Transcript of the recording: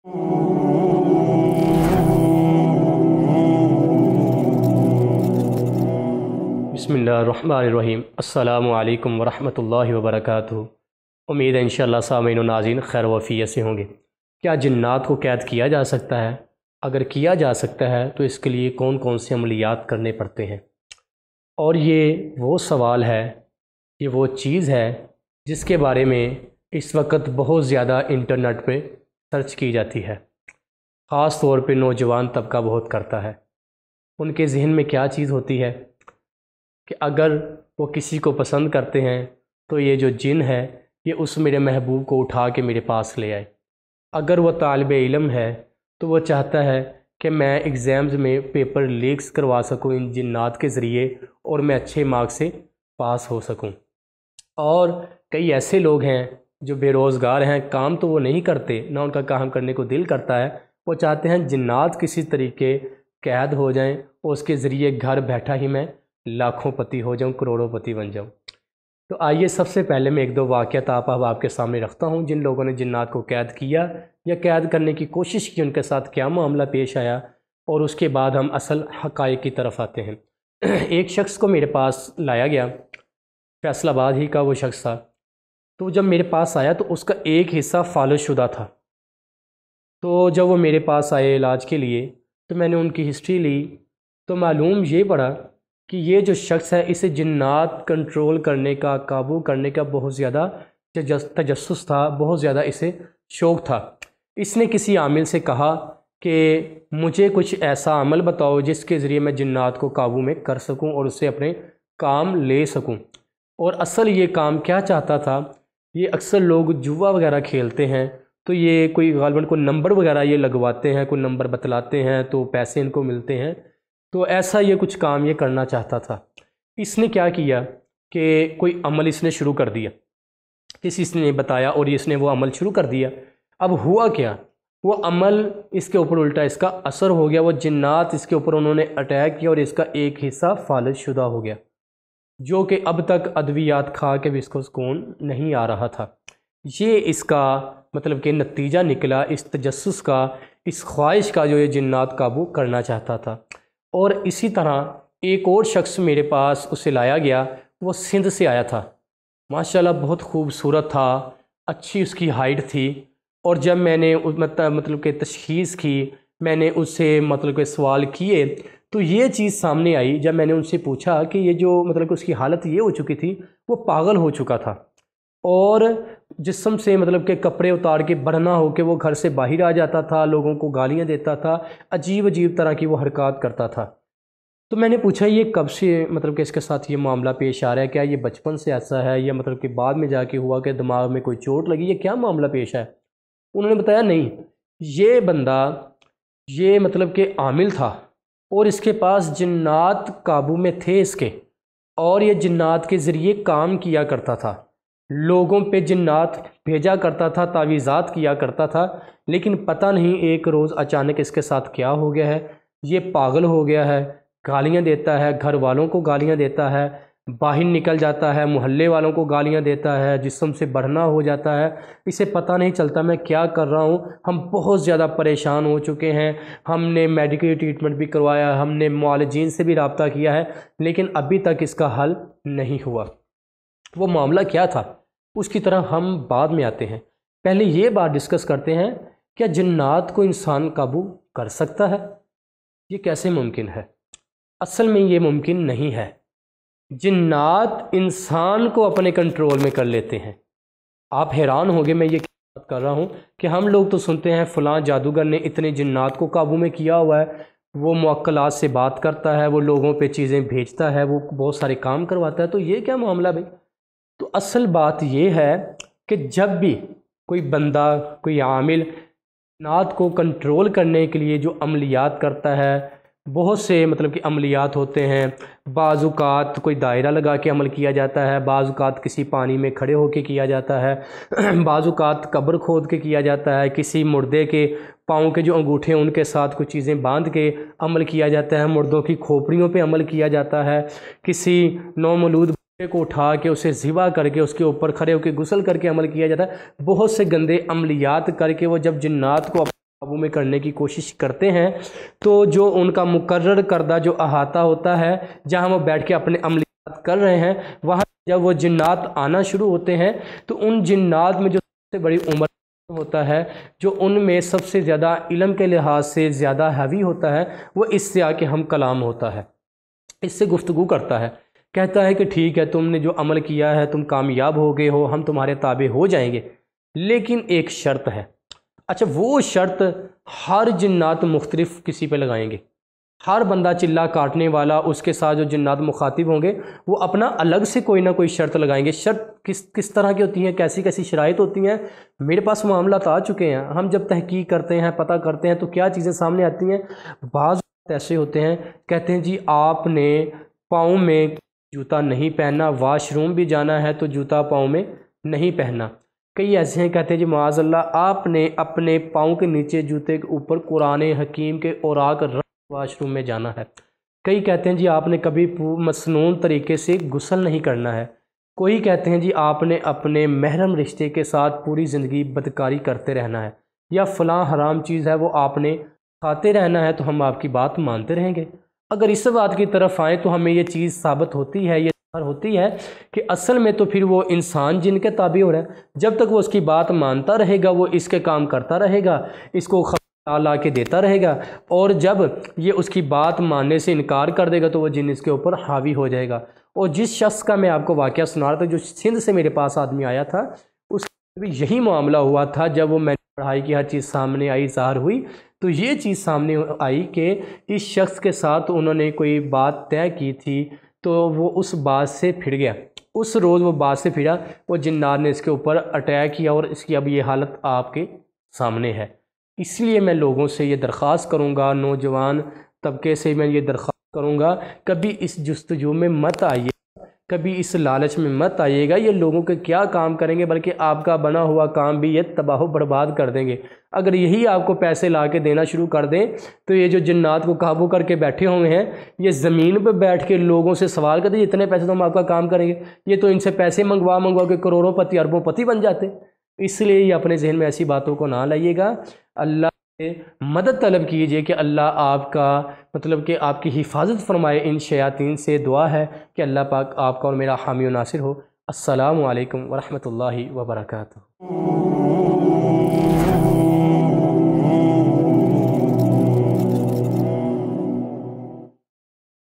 बिस्मिल्लाहिर्रहमानिर्रहीम। अस्सलामु अलैकुम वरहमतुल्लाहि वबरकातुहू। उम्मीद है इंशाअल्लाह सामीन व नाज़रीन खैर वफ़ियत से होंगे। क्या जिन्नात को कैद किया जा सकता है? अगर किया जा सकता है तो इसके लिए कौन कौन से अमलियात करने पड़ते हैं? और ये वो सवाल है, ये वो चीज़ है जिसके बारे में इस वक्त बहुत ज़्यादा इंटरनेट पे सर्च की जाती है। ख़ास तौर पे नौजवान तबका बहुत करता है। उनके जहन में क्या चीज़ होती है कि अगर वो किसी को पसंद करते हैं तो ये जो जिन है ये उस मेरे महबूब को उठा के मेरे पास ले आए। अगर वो तालिब इल्म है तो वो चाहता है कि मैं एग्ज़ाम्स में पेपर लीक्स करवा सकूं इन जिन्नात के ज़रिए और मैं अच्छे मार्क्स से पास हो सकूं। और कई ऐसे लोग हैं जो बेरोज़गार हैं, काम तो वो नहीं करते, ना उनका काम करने को दिल करता है। वो चाहते हैं जिन्नात किसी तरीके कैद हो जाएं और उसके ज़रिए घर बैठा ही मैं लाखों पति हो जाऊं, करोड़ों पति बन जाऊं। तो आइए सबसे पहले मैं एक दो वाक़यात आपके सामने रखता हूं जिन लोगों ने जिन्नात को कैद किया या कैद करने की कोशिश की, उनके साथ क्या मामला पेश आया, और उसके बाद हम असल हक़ाइक़ की तरफ आते हैं। एक शख्स को मेरे पास लाया गया, फैसलाबाद ही का वो शख्स था। तो जब मेरे पास आया तो उसका एक हिस्सा फालशुदा था। तो जब वो मेरे पास आए इलाज के लिए तो मैंने उनकी हिस्ट्री ली तो मालूम ये पड़ा कि ये जो शख्स है इसे जिन्नात कंट्रोल करने का, काबू करने का बहुत ज़्यादा तजस्सुस था, बहुत ज़्यादा इसे शौक़ था। इसने किसी आमिल से कहा कि मुझे कुछ ऐसा अमल बताओ जिसके ज़रिए मैं जिन्नात को काबू में कर सकूं और उससे अपने काम ले सकूं। और असल ये काम क्या चाहता था, ये अक्सर लोग जुआ वगैरह खेलते हैं तो ये कोई गालिबन कोई नंबर वगैरह ये लगवाते हैं, कोई नंबर बतलाते हैं तो पैसे इनको मिलते हैं। तो ऐसा ये कुछ काम ये करना चाहता था। इसने क्या किया कि कोई अमल इसने शुरू कर दिया, किसी ने बताया और इसने वो अमल शुरू कर दिया। अब हुआ क्या, वो अमल इसके ऊपर उल्टा इसका असर हो गया। वो जिन्नात इसके ऊपर उन्होंने अटैक किया और इसका एक हिस्सा फालज शुदा हो गया, जो कि अब तक अद्वियात खा के भी इसको सुकून नहीं आ रहा था। ये इसका मतलब कि नतीजा निकला इस तजस्सुस का, इस ख्वाहिश का जो ये जिन्नात काबू करना चाहता था। और इसी तरह एक और शख्स मेरे पास उसे लाया गया, वो सिंध से आया था। माशाल्लाह बहुत खूबसूरत था, अच्छी उसकी हाइट थी। और जब मैंने मतलब कि तशख़ीस की, मैंने उससे मतलब के सवाल किए तो ये चीज़ सामने आई। जब मैंने उनसे पूछा कि ये जो मतलब कि उसकी हालत ये हो चुकी थी, वो पागल हो चुका था और जिस्म से मतलब के कपड़े उतार के बरहना हो के वो घर से बाहर आ जाता था, लोगों को गालियां देता था, अजीब अजीब तरह की वो हरकत करता था। तो मैंने पूछा ये कब से मतलब कि इसके साथ ये मामला पेश आ रहा है, क्या ये बचपन से ऐसा है या मतलब कि बाद में जाके हुआ कि दिमाग में कोई चोट लगी, ये क्या मामला पेश है? उन्होंने बताया नहीं, ये बंदा ये मतलब कि आमिल था और इसके पास जिन्नात काबू में थे इसके, और ये जिन्नात के ज़रिए काम किया करता था, लोगों पे जिन्नात भेजा करता था, तावीज़ात किया करता था। लेकिन पता नहीं एक रोज़ अचानक इसके साथ क्या हो गया है, ये पागल हो गया है, गालियां देता है, घर वालों को गालियां देता है, बाहर निकल जाता है, मोहल्ले वालों को गालियां देता है, जिस्म से बढ़ना हो जाता है। इसे पता नहीं चलता मैं क्या कर रहा हूँ। हम बहुत ज़्यादा परेशान हो चुके हैं, हमने मेडिकल ट्रीटमेंट भी करवाया, हमने मुआलिजीन से भी रब्ता किया है, लेकिन अभी तक इसका हल नहीं हुआ। वो मामला क्या था उसकी तरह हम बाद में आते हैं। पहले ये बात डिस्कस करते हैं, क्या जिन्नात को इंसान काबू कर सकता है? ये कैसे मुमकिन है? असल में ये मुमकिन नहीं है। जिन्नात इंसान को अपने कंट्रोल में कर लेते हैं। आप हैरान होंगे मैं ये क्या बात कर रहा हूँ कि हम लोग तो सुनते हैं फ़लाँ जादूगर ने इतने जिन्नात को काबू में किया हुआ है, वो मुअक्कलात से बात करता है, वो लोगों पे चीज़ें भेजता है, वो बहुत सारे काम करवाता है। तो ये क्या मामला भाई? तो असल बात ये है कि जब भी कोई बंदा, कोई आमिल जिन्नात को कंट्रोल करने के लिए जो अमलियात करता है, बहुत से मतलब कि अमलियात होते हैं। बाज़ुकात कोई दायरा लगा के अमल किया जाता है, बाज़ुकात किसी पानी में खड़े होके किया जाता है, बाज़ुकात कब्र खोद के किया जाता है, किसी मुर्दे के पाँव के जो अंगूठे हैं उनके साथ कुछ चीज़ें बांध के अमल किया जाता है, मुर्दों की खोपड़ियों पे अमल किया जाता है, किसी नौमौलूद को उठा के उसे ज़िबा करके उसके ऊपर खड़े होकर गुस्ल करके अमल किया जाता है। बहुत से गंदे अमलियात करके वो जब जिन्नात को قابو میں کرنے کی کوشش کرتے ہیں تو جو ان کا مقرر کردہ جو احاطہ ہوتا ہے جہاں وہ بیٹھ کے اپنے عملیات کر رہے ہیں، وہاں جب وہ جنات آنا شروع ہوتے ہیں تو ان جنات میں جو سب سے بڑی عمر ہوتا ہے، جو ان میں سب سے زیادہ علم کے لحاظ سے زیادہ حاوی ہوتا ہے، وہ اس سے آ کے ہم کلام ہوتا ہے، اس سے گفتگو کرتا ہے، کہتا ہے کہ ٹھیک ہے تم نے جو عمل کیا ہے تم کامیاب ہو گئے ہو، ہم تمہارے تابع ہو جائیں گے، لیکن ایک شرط ہے۔ اچھا، وہ شرط ہر جنات مختلف کسی پہ لگائیں گے، ہر بندہ چلا کاٹنے والا، اس کے ساتھ جو جنات مخاطب ہوں گے وہ اپنا الگ سے کوئی نہ کوئی شرط لگائیں گے۔ شرط کس طرح کی ہوتی ہیں، کیسی کیسی شرائط ہوتی ہیں، میرے پاس معاملات آ چکے ہیں، ہم جب تحقیق کرتے ہیں، پتہ کرتے ہیں تو کیا چیزیں سامنے آتی ہیں۔ بعض ایسے ہوتے ہیں کہتے ہیں جی آپ نے پاؤں میں جوتا نہیں پہننا، واش روم بھی جانا ہے تو جوتا پاؤں میں نہیں پہننا۔ کئی ایسے ہیں کہتے ہیں جی معاذ اللہ آپ نے اپنے پاؤں کے نیچے جوتے کے اوپر قرآن حکیم کے اوراق رکھ واش روم میں جانا ہے۔ کئی کہتے ہیں جی آپ نے کبھی مسنون طریقے سے غسل نہیں کرنا ہے۔ کوئی کہتے ہیں جی آپ نے اپنے محرم رشتے کے ساتھ پوری زندگی بدکاری کرتے رہنا ہے، یا فلاں حرام چیز ہے وہ آپ نے کھاتے رہنا ہے تو ہم آپ کی بات مانتے رہیں گے۔ اگر اس بات کی طرف آئیں تو ہمیں یہ چیز ثابت ہوتی ہے، یہ ہوتی ہے کہ اصل میں تو پھر وہ انسان جن کے تابع ہو رہا ہے، جب تک وہ اس کی بات مانتا رہے گا وہ اس کے کام کرتا رہے گا، اس کو لا کے دیتا رہے گا، اور جب یہ اس کی بات ماننے سے انکار کر دے گا تو وہ جن اس کے اوپر حاوی ہو جائے گا۔ اور جس شخص کا میں آپ کو واقعہ سنا رہا تھا، جو سندھ سے میرے پاس آدمی آیا تھا، اس کا بھی یہی معاملہ ہوا تھا۔ جب وہ میں نے پڑھائی کی ہر چیز سامنے آئی، ظاہر ہوئی، تو یہ چیز سامنے آئی کہ اس شخص کے ساتھ انہوں نے کوئی بات طے کی تھی تو وہ اس بات سے پھر گیا، اس روز وہ بات سے پھرا، وہ جنات نے اس کے اوپر اٹیک کیا اور اس کی اب یہ حالت آپ کے سامنے ہے۔ اس لیے میں لوگوں سے یہ درخواست کروں گا، نوجوان طبقے سے میں یہ درخواست کروں گا، کبھی اس جستجو میں مت آئیے، کبھی اس لالچ میں مت آئیے گا، یہ لوگوں کے کیا کام کریں گے بلکہ آپ کا بنا ہوا کام بھی یہ تباہ و برباد کر دیں گے۔ اگر یہی آپ کو پیسے لا کے دینا شروع کر دیں تو یہ جو جنات کو قابو کر کے بیٹھے ہوئے ہیں، یہ زمین پہ بیٹھ کے لوگوں سے سوال کرتے ہیں اتنے پیسے تو ہم آپ کا کام کریں گے، یہ تو ان سے پیسے منگوا کے کروڑوں پتی اربوں پتی بن جاتے۔ اس لیے یہ اپنے ذہن میں ایسی باتوں کو نہ لائیے گا، اللہ سے مدد طلب کیجئے کہ اللہ آپ کا مطلب کہ آپ کی حفاظت فرمائے ان شیاطین سے۔ دعا ہے کہ اللہ پاک آپ کا اور میرا حامی و ناصر ہو۔ السلام علیکم ورحمۃ اللہ وبرکاتہ۔